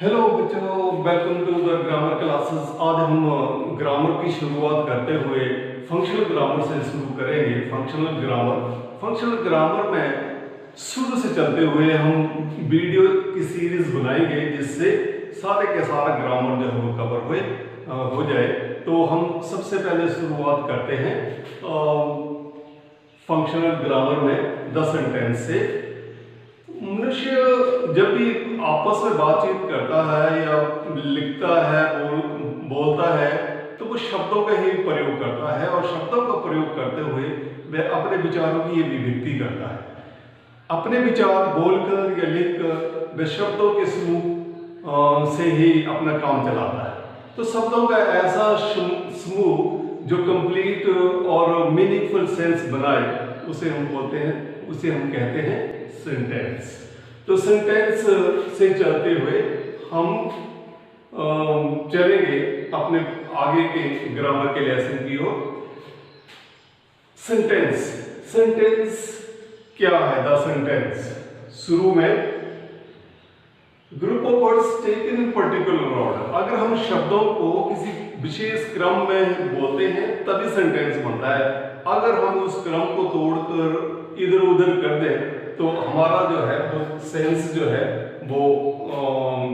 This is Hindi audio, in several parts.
हेलो बच्चों, welcome to the grammar classes. आज हम ग्रामर की शुरुआत करते हुए फंक्शनल ग्रामर से शुरू करेंगे। फंक्शनल ग्रामर में शुरू से चलते हुए हम वीडियो की सीरीज बनाएंगे जिससे सारे के सारा ग्रामर जो है वो कवर हो जाए। तो हम सबसे पहले शुरुआत करते हैं फंक्शनल ग्रामर में द सेंटेंस से। मनुष्य जब भी आपस में बातचीत करता है या लिखता है, बोलता है, तो वो शब्दों का ही प्रयोग करता है और शब्दों का प्रयोग करते हुए वह अपने विचारों की अभिव्यक्ति करता है। अपने विचार बोलकर या लिखकर वह शब्दों के समूह से ही अपना काम चलाता है। तो शब्दों का ऐसा समूह जो कंप्लीट और मीनिंगफुल सेंस बनाए उसे हम कहते हैं सेंटेंस। तो सेंटेंस से चलते हुए हम चलेंगे अपने आगे के ग्रामर के लेसन की ओर। सेंटेंस क्या है? द सेंटेंस शुरू में group of words taken in particular order. अगर हम शब्दों को किसी विशेष क्रम में बोलते हैं तभी सेंटेंस बनता है। अगर हम उस क्रम को तोड़कर इधर उधर कर दें तो हमारा जो है वो सेंस जो है वो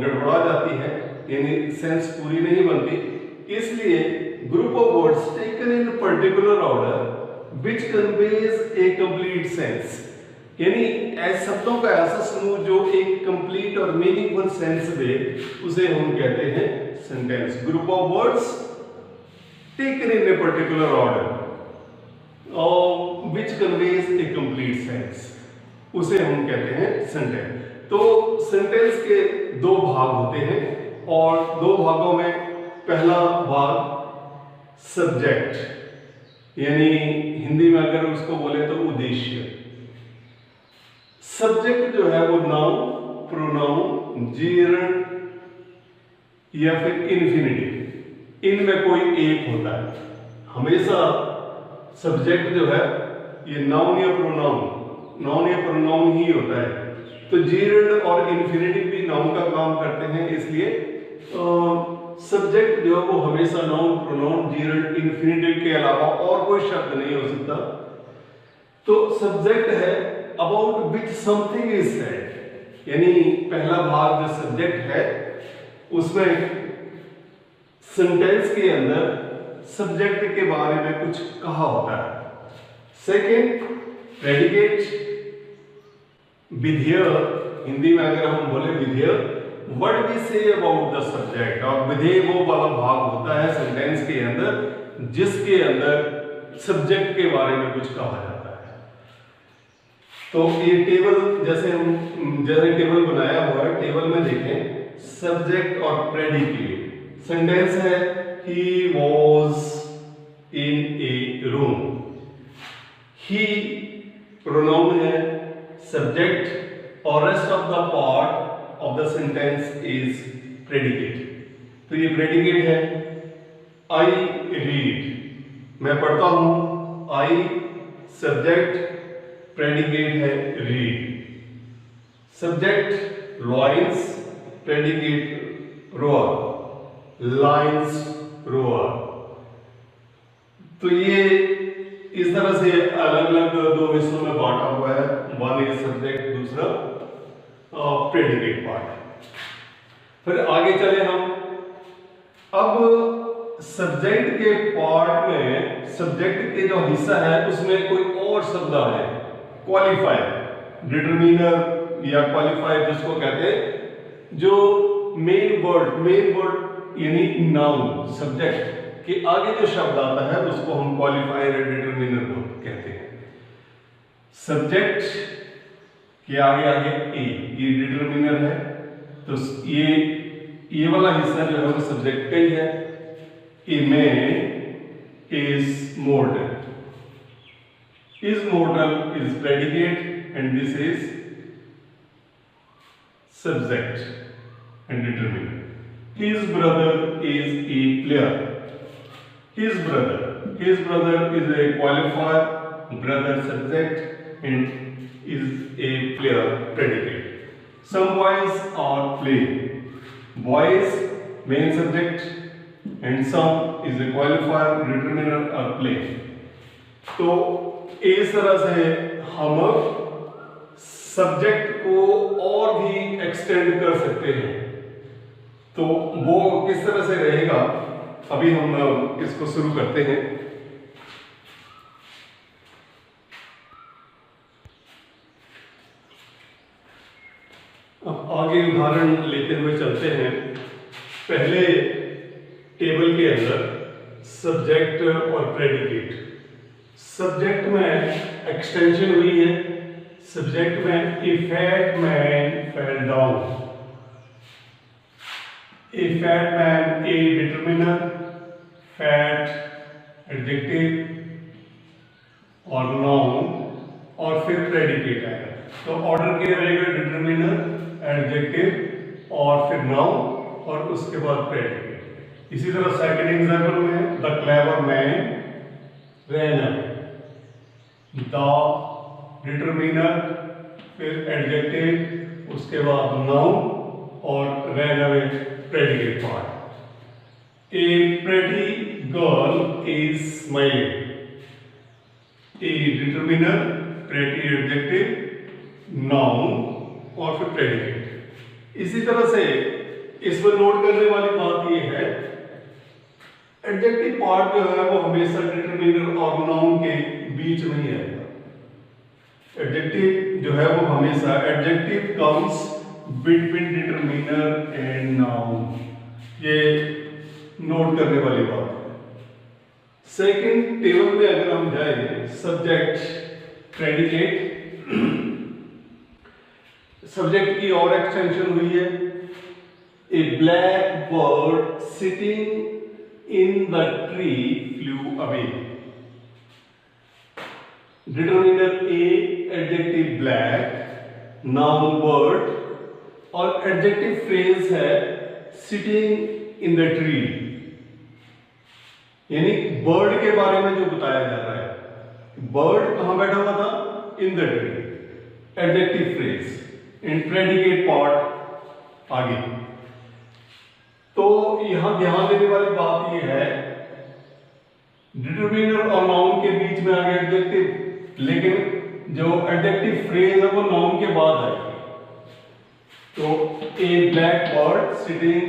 गड़बड़ा जाती है, यानी सेंस पूरी नहीं बनती। इसलिए group of words taken in particular order which conveys A complete sense, यानी ऐसे शब्दों का ऐसा समूह जो एक कंप्लीट और मीनिंगफुल सेंस दे उसे हम कहते हैं sentence. Group of words taken in a particular order which conveys A complete sense, उसे हम कहते हैं सेंटेंस। तो सेंटेंस के दो भाग होते हैं और दो भागों में पहला भाग सब्जेक्ट, यानी हिंदी में अगर उसको बोले तो उद्देश्य। सब्जेक्ट जो है वो नाउन, प्रोनाउन, जीरण या फिर इन्फिनिटिव, इनमें कोई एक होता है। हमेशा सब्जेक्ट जो है ये नाउन या प्रोनाउन ही होता है। तो जीरण और इन्फिनिटिव भी नाउन का काम करते हैं, इसलिए सब्जेक्ट जो है वो हमेशा नाउन, प्रोनाउन, जीरण, इन्फिनिटिव के अलावा और कोई शब्द नहीं हो सकता। तो सब्जेक्ट है about which something is said, यानी पहला भाग जो सब्जेक्ट है उसमें सेंटेंस के अंदर सब्जेक्ट के बारे में कुछ कहा होता है। सेकेंड प्रेडिकेट, विधेय, हिंदी में अगर हम बोले विधेय, what we say about the subject. और विधेय वो वाला भाग होता है सेंटेंस के अंदर जिसके अंदर सब्जेक्ट के बारे में कुछ कहा जाता है। तो ये टेबल जैसे टेबल बनाया हुआ है, टेबल में देखें सब्जेक्ट और प्रेडिकेट। सेंटेंस है he was in a room, he pronoun है, सब्जेक्ट और rest of the part of the sentence is predicate. तो ये प्रेडिकेट है। आई रीड, मैं पढ़ता हूं, आई सब्जेक्ट, प्रेडिकेट है read. Subject lines, predicate row or, lines row or. तो ये इस तरह से अलग अलग दो हिस्सों में बांटा हुआ है। वन इज सब्जेक्ट, दूसरा प्रेडिकेट पार्ट। फिर आगे चले हम। अब सब्जेक्ट के पार्ट में सब्जेक्ट के जो हिस्सा है उसमें कोई और शब्द है, क्वालिफायर, डिटरमिनर या क्वालिफायर जिसको कहते हैं, जो मेन वर्ड यानी नाउन, सब्जेक्ट के आगे जो शब्द आता है उसको हम क्वालिफायर या डिटरमिनर कहते हैं। सब्जेक्ट के आगे ए, ये डिटरमिनर है। तो ये वाला हिस्सा जो है वो सब्जेक्ट का ही है। A man is मॉर्टल, is मॉर्टल is predicate and this is subject and determiner. His brother is a player. His brother is a qualifier, brother subject and is a player predicate. Some boys are playing. Boys main subject and some is a qualifier, determiner or play. तो इस तरह से हम सब्जेक्ट को और भी एक्सटेंड कर सकते हैं। तो वो किस तरह से रहेगा, अभी हम इसको शुरू करते हैं। अब आगे उदाहरण लेते हुए चलते हैं। पहले टेबल के अंदर सब्जेक्ट और प्रेडिकेट, सब्जेक्ट में एक्सटेंशन हुई है। सब्जेक्ट में ए फैट मैन फेल डाउन, ए फैट मैन ए डिटरमिनर, फैट एडजेक्टिव और नाउन और फिर प्रेडिकेट आएगा। तो ऑर्डर क्या रहेगा, डिटरमिनर, एडजेक्टिव और फिर नाउन और उसके बाद प्रेडिकेट। इसी तरह सेकंड एग्जांपल में the clever man ran away, the determiner फिर एडजेक्टिव उसके बाद नाउन और ran away predicate part. A pretty girl is smiling, A determiner, pretty adjective, noun और फिर प्रेडिकेट। इसी तरह से इसमें नोट करने वाली बात यह है, एडजेक्टिव पार्ट जो है वो हमेशा डिटरमिनर और नाउन के बीच में ही आएगा। एडजेक्टिव जो है वो हमेशा, adjective comes between determiner and noun, ये नोट करने वाली बात है। सेकंड टेबल में अगर हम जाए, सब्जेक्ट प्रेडिकेट, सब्जेक्ट की और एक्सटेंशन हुई है। A black bird sitting in the tree flew away, determiner a, adjective black, noun bird और एडजेक्टिव फ्रेज है सिटिंग इन द ट्री, यानी बर्ड के बारे में जो बताया जा रहा है। बर्ड कहां बैठा हुआ था, इन the tree, adjective phrase and predicate part आगे। तो यहां ध्यान देने वाली बात यह है, डिटरमिनर और नाउन के बीच में आ गया एडजेक्टिव, लेकिन जो एडजेक्टिव फ्रेज है वो नाउन के बाद आएगी। तो a black bird sitting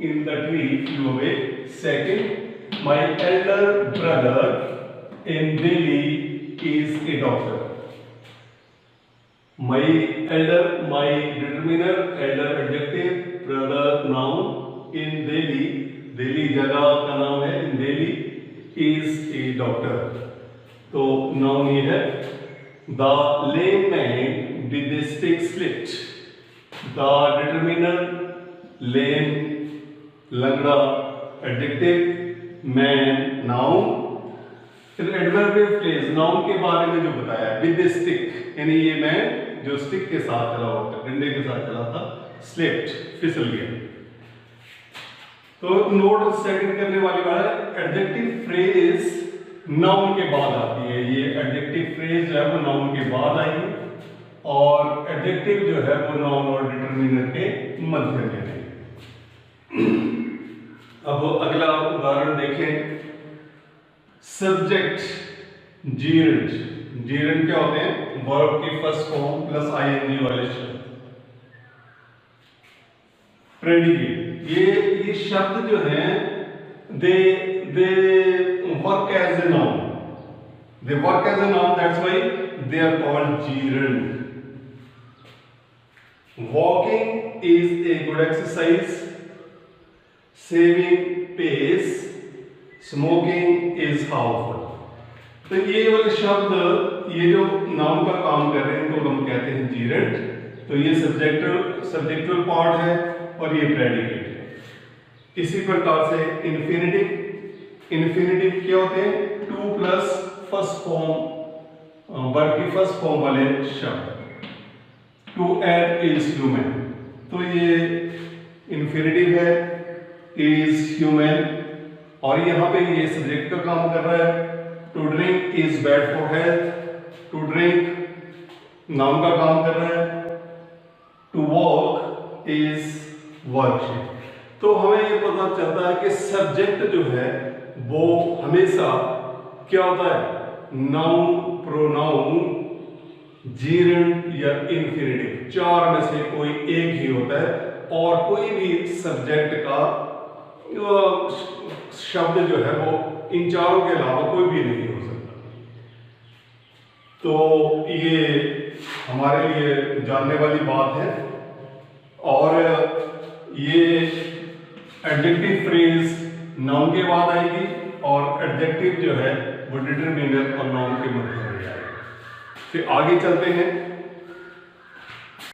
in the tree flew away. Second, my elder brother in Delhi is a doctor. My elder, my determiner, elder adjective, brother noun, in Delhi, Delhi जगह का नाम है, in Delhi, is a doctor. तो नाउन ये है। The lame man with the stick slipped, the determiner, lame लंगड़ा एडजेक्टिव, मैन नाउन, फिर एडवर्बियल फ्रेज नाउन के बारे में जो बताया, विद द स्टिक, यानी ये मैन जो स्टिक के साथ चला हुआ था, डंडे के साथ चला था, स्लिप्ड फिसल गया। तो नोट सेकंड करने वाली बात है, एडजेक्टिव फ्रेज नाउन के बाद आती है। ये एडजेक्टिव फ्रेज जो है वो नाउन के बाद आएगी और एडजेक्टिव जो है वो नाउन और डिटरमिनर के मध्य में है। अब अगला उदाहरण देखें, सब्जेक्ट जीरेंट। जीरेंट क्या होते हैं, वर्ब की फर्स्ट फॉर्म प्लस आईएनजी वाले शब्द। प्रेडिकेट, ये शब्द जो हैं they work as a noun, they work as a noun, that's why they are called gerund. Walking is a good exercise, saving pace, smoking is harmful. तो ये वाले शब्द, ये जो नाउन का काम कर रहे हैं इनको हम कहते हैं जीरेंट। तो ये सब्जेक्टुअल पार्ट है और ये प्रेडिकेट है। इसी प्रकार से इन्फिनेटिव, इन्फिनेटिव क्या होते हैं, two plus first form, verb की फर्स्ट फॉर्म वाले शब्द। टू एड इज ह्यूमन, तो ये इन्फिनेटिव है, इज ह्यूमन, और यहां पे ये सब्जेक्ट का काम कर रहा है। To drink is bad for health, to drink noun का काम कर रहा है। To walk is work. तो हमें ये पता चलता है कि सब्जेक्ट जो है वो हमेशा क्या होता है, नाउन, प्रोनाउन, जीरंड या इंफिनिटिव, चार में से कोई एक ही होता है। और कोई भी सब्जेक्ट का शब्द जो है वो इन चारों के अलावा कोई भी नहीं हो सकता। तो ये हमारे लिए जानने वाली बात है। और ये एडजेक्टिव फ्रेज नाउन के बाद आएगी और एडजेक्टिव जो है वो डिटरमिनर और नाउन के मध्य में आएगी। फिर आगे चलते हैं।